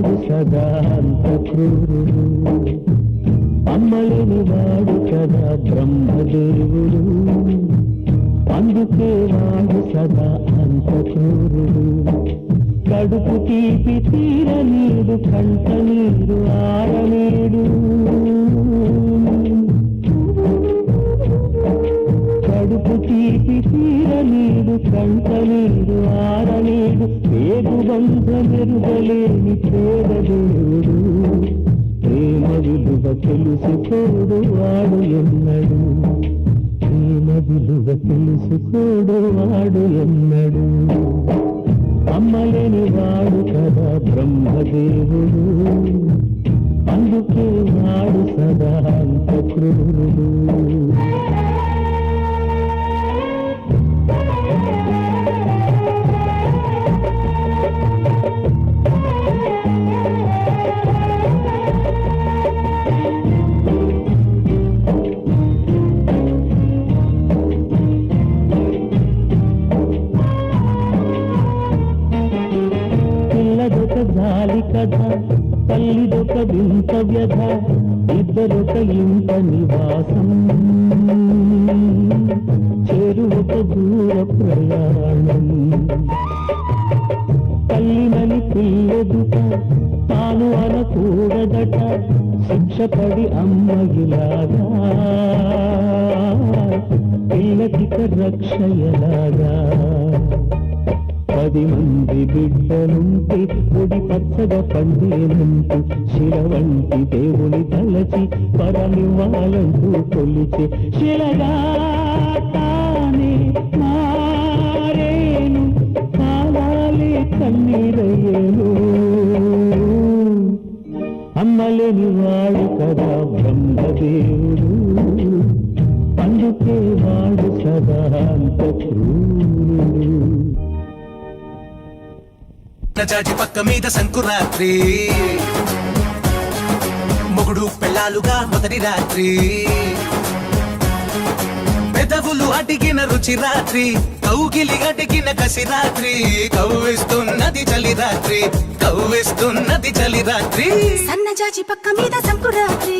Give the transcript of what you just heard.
వాడు సదా అంత క్రూరుడు, అమ్మలేని వాడు కదా బ్రహ్మదేవుడు, అందుకే వాడు సదా అంత క్రూరుడు. కడుపు తీపి తీరనీడు, కంట నీరు ఆరనీడు, కడుపు తీపి తీరనీడు, కంట నీరు ఆరనీడు, పేగు బంధ మెరుగలేని పేదదేవుడు, ప్రేమ విలువ తెలుసుకోడు వాడు ఎన్నడు, ప్రేమ విలువ తెలుసుకోడు వాడు ఎన్నడు. అమ్మలేని వాడు కదా బ్రహ్మదేవుడు, అందుకే వాడు సదా అంత క్రూరుడు. పిల్లదొక జాలి కథ, తల్లిదొక వింత వ్యధ, ఇద్దరొక ఇంట నివాసం, చెరువొక దూర ప్రయాణం. తల్లినని పిల్లెదుట తాను అనకూడదట, శిక్షపడి అమ్మ ఇలాగా, పిల్లకిక రక్ష ఎలాగా. 10 మంది బిడ్డలుంటే పొడి పచ్చగా పండేనంటూ, శిల వంటి దేవుని తలచి పరమివ్వాలంటూ కొలిచే, శిలగా తానే మారేను, కాలాలే కన్నీరయ్యేను. అమ్మలేని వాడు కదా బ్రహ్మదేవుడు, అందుకే వాడు సదా అంత క్రూరుడు. చాచి పక్క మీద సంకురాత్రి, మొగుడు పెళ్ళాలుగా మొదటి రాత్రి, పెదవులు అడిగిన రుచి రాత్రి, కౌగిలి అడిగిన కసి రాత్రి, కవ్విస్తున్నది చలి రాత్రి, కవ్విస్తున్నది చలి రాత్రి. సన్నజాజి పక్క మీద సంకురాత్రి.